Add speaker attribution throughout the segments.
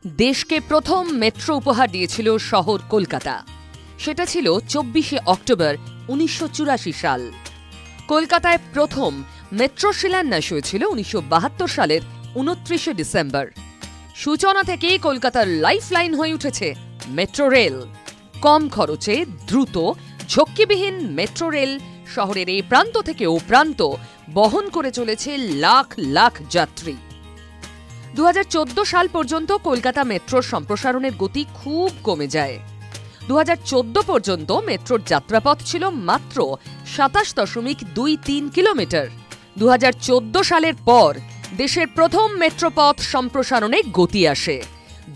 Speaker 1: দেশকে প্রথম মেট্রো উপহার দিয়েছিল শহর কলকাতা। সেটা ছিল 24শে অক্টোবর 1984 সাল। কলকাতায় প্রথম মেট্রো শিলান্যাস হয়েছিল 1972 সালের 29শে ডিসেম্বর। সূচনা থেকেই কলকাতার লাইফলাইন হয়ে উঠেছে মেট্রো রেল। কম খরচে দ্রুত ঝক্কিবিহীন মেট্রো রেল শহরের এই প্রান্ত থেকে ও প্রান্ত বহন করে চলেছে লাখ লাখ যাত্রী। 2014 সাল পর্যন্ত কলকাতা মেট্রোর সম্প্রসারণের গতি খুব কমে যায়। 2014 পর্যন্ত মেট্রোর যাত্রাপথ ছিল মাত্র 27.23 কিলোমিটার। 2014 সালের পর দেশের প্রথম মেট্রোপথ সম্প্রসারণে গতি আসে।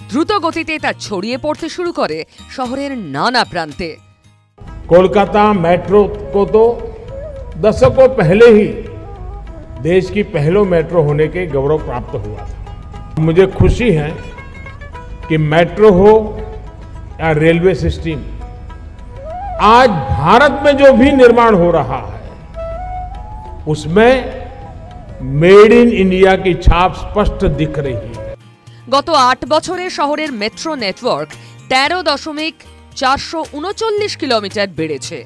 Speaker 1: দ্রুত গতিতে তা ছড়িয়ে পড়তে শুরু করে শহরের নানা প্রান্তে।
Speaker 2: कोलकाता मेट्रो को तो दशकों पहले ही देश की पहला मेट्रो होने के गौरव प्राप्त हुआ था। मुझे खुशी है कि मेट्रो हो या रेलवे सिस्टम, आज भारत में जो भी निर्माण हो रहा है उसमें मेड इन इंडिया की छाप स्पष्ट दिख रही है।
Speaker 1: গত 8 বছরে শহরের মেট্রো নেটওয়ার্ক 13.439 কিলোমিটার বেড়েছে।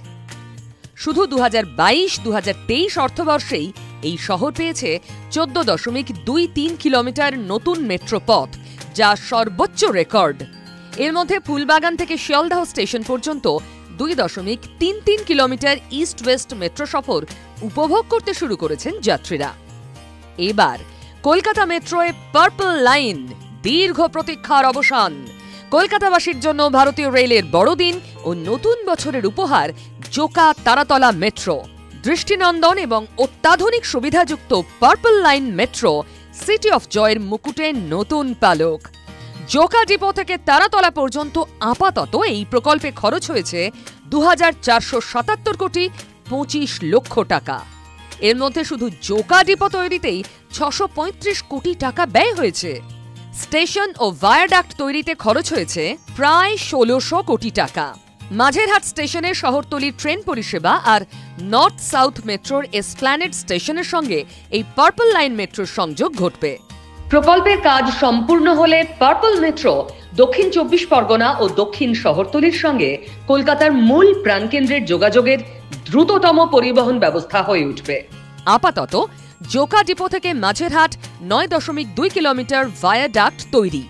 Speaker 1: শুধু 2022-2023 অর্থবর্ষেই এই শহর পেয়েছে 14.23 কিলোমিটার নতুন মেট্রো পথ, যা সর্বোচ্চ রেকর্ড। এর মধ্যে ফুলবাগান থেকে শিয়ালদাহ স্টেশন পর্যন্ত 2.33 কিলোমিটার ইস্ট ওয়েস্ট মেট্রো সফর উপভোগ করতে শুরু করেছেন যাত্রীরা। এবার কলকাতা মেট্রোয় পার্পল লাইন, দীর্ঘ প্রতীক্ষার অবসান। কলকাতাবাসীর জন্য ভারতীয় রেলের বড়দিন ও নতুন বছরের উপহার জোকা তারাতলা মেট্রো। দৃষ্টিনন্দন এবং অত্যাধুনিক সুবিধাযুক্ত purple line metro city of জয়ের মুকুটে নতুন পালক। জোকা ডিপো থেকে তারাতলা পর্যন্ত আপাতত এই প্রকল্পে খরচ হয়েছে 2,477 কোটি 25 লক্ষ টাকা। এর মধ্যে শুধু জোকা ডিপো তৈরিতেই 635 কোটি টাকা ব্যয় হয়েছে। স্টেশন ও ভায়াডাক্ট তৈরিতে খরচ হয়েছে প্রায় 1600 কোটি টাকা। মাঝেরহাট স্টেশনে শহরতলির ট্রেন পরিষেবা আর নর্থ সাউথ মেট্রোর এসপ্ল্যানেড স্টেশনের সঙ্গে এই পার্পল লাইন মেট্রোর সংযোগ ঘটবে। প্রকল্পের কাজ সম্পূর্ণ হলে পার্পল মেট্রো দক্ষিণ 24 পরগনা ও দক্ষিণ শহরতলির সঙ্গে কলকাতার মূল প্রাণকেন্দ্রের যোগাযোগের দ্রুততম পরিবহন ব্যবস্থা হয়ে উঠবে। আপাতত জোকা ডিপো থেকে মাঝেরহাট 9.2 কিলোমিটার ভায়াডাক্ট তৈরি।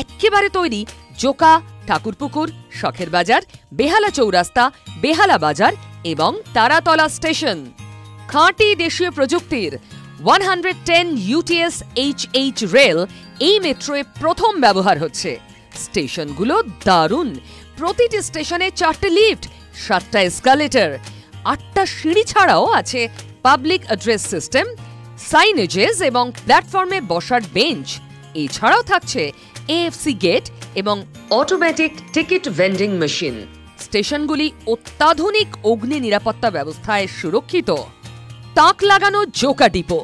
Speaker 1: একেবারে তৈরি জোকা, ঠাকুরপুকুর, শখের বাজার, বেহালা চৌরাস্তা, বেহালা বাজার এবং তারাতলা স্টেশন। খাঁটি দেশীয় প্রযুক্তির 110 UTS HH রেল এই মেট্রোয় প্রথম ব্যবহার হচ্ছে। স্টেশনগুলো দারুণ। প্রতিটি স্টেশনে 4টে লিফট, 7টা এসকালেটর, 8টা সিঁড়ি ছাড়াও আছে পাবলিক অ্যাড্রেস সিস্টেম, সাইনেজেস এবং প্ল্যাটফর্মে বসার বেঞ্চ। এছাড়াও থাকছে AFC গেট এবং অটোমেটিক টিকিট ভেন্ডিং মেশিন। স্টেশনগুলি অত্যাধুনিক অগ্নি নিরাপত্তা ব্যবস্থায় সুরক্ষিত। তাক লাগানো জোকা ডিপো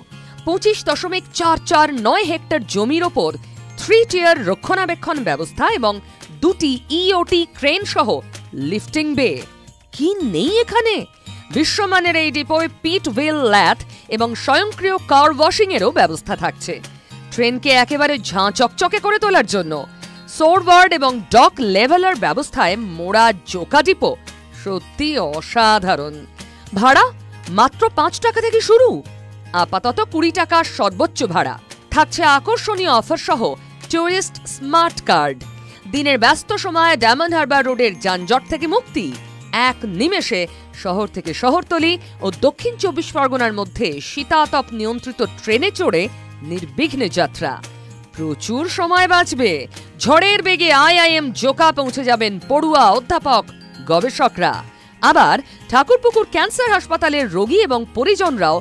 Speaker 1: 25.449 হেক্টর জমির ওপর 3 টিয়ার রক্ষণাবেক্ষণ ব্যবস্থা এবং 2টি EOT ক্রেন সহ লিফটিং বে। কি নেই এখানে? বিশ্বমানের এই ডিপোয় পিট হুইল ল্যাথ এবং স্বয়ংক্রিয় কার ওয়াশিং এরও ব্যবস্থা থাকছে। ট্রেনকে একেবারে ঝাঁ চকচকে করে তোলার জন্য সোরওয়ার্ড এবং ডক লেভেলার ব্যবস্থায় মোড়া জোকা ডিপো সত্যি অসাধারণ। ভাড়া মাত্র 5 টাকা থেকে শুরু। আপাতত 20 টাকা সর্বোচ্চ ভাড়া। থাকছে আকর্ষণীয় অফার সহ টুরিস্ট স্মার্ট কার্ড। দিনের ব্যস্ত সময়ে ডায়মন্ড হারবার রোডের যানজট থেকে মুক্তি। এক নিমেষে শহর থেকে শহরতলি ও দক্ষিণ 24 পরগনার মধ্যে শীতাতপ নিয়ন্ত্রিত ট্রেনে চড়ে নির্বিঘ্নে যাত্রা। প্রচুর সময় বাঁচবে। ঝড়ের বেগে IIM জোকা পৌঁছে যাবেন পড়ুয়া, অধ্যাপক, গবেষকরা। আবার ঠাকুরপুকুর ক্যান্সার হাসপাতালের রোগী এবং পরিজনরাও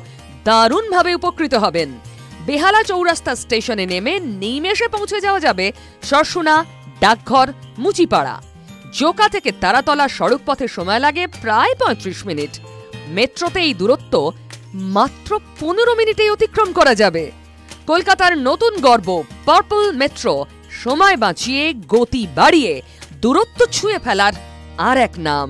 Speaker 1: দারুণভাবে উপকৃত হবেন। বেহালা চৌরাস্তা স্টেশনে নেমে নিমেষে পৌঁছে যাওয়া যাবে সরসুনা, ডাকঘর, মুচিপাড়া। জোকা থেকে তারাতলা সড়ক পথে সময় লাগে প্রায় 35 মিনিট। মেট্রোতে এই দূরত্ব মাত্র 15 মিনিটেই অতিক্রম করা যাবে। কলকাতার নতুন গর্ব পার্পল মেট্রো সময় বাঁচিয়ে, গতি বাড়িয়ে, দূরত্ব ছুঁয়ে ফেলার আর এক নাম।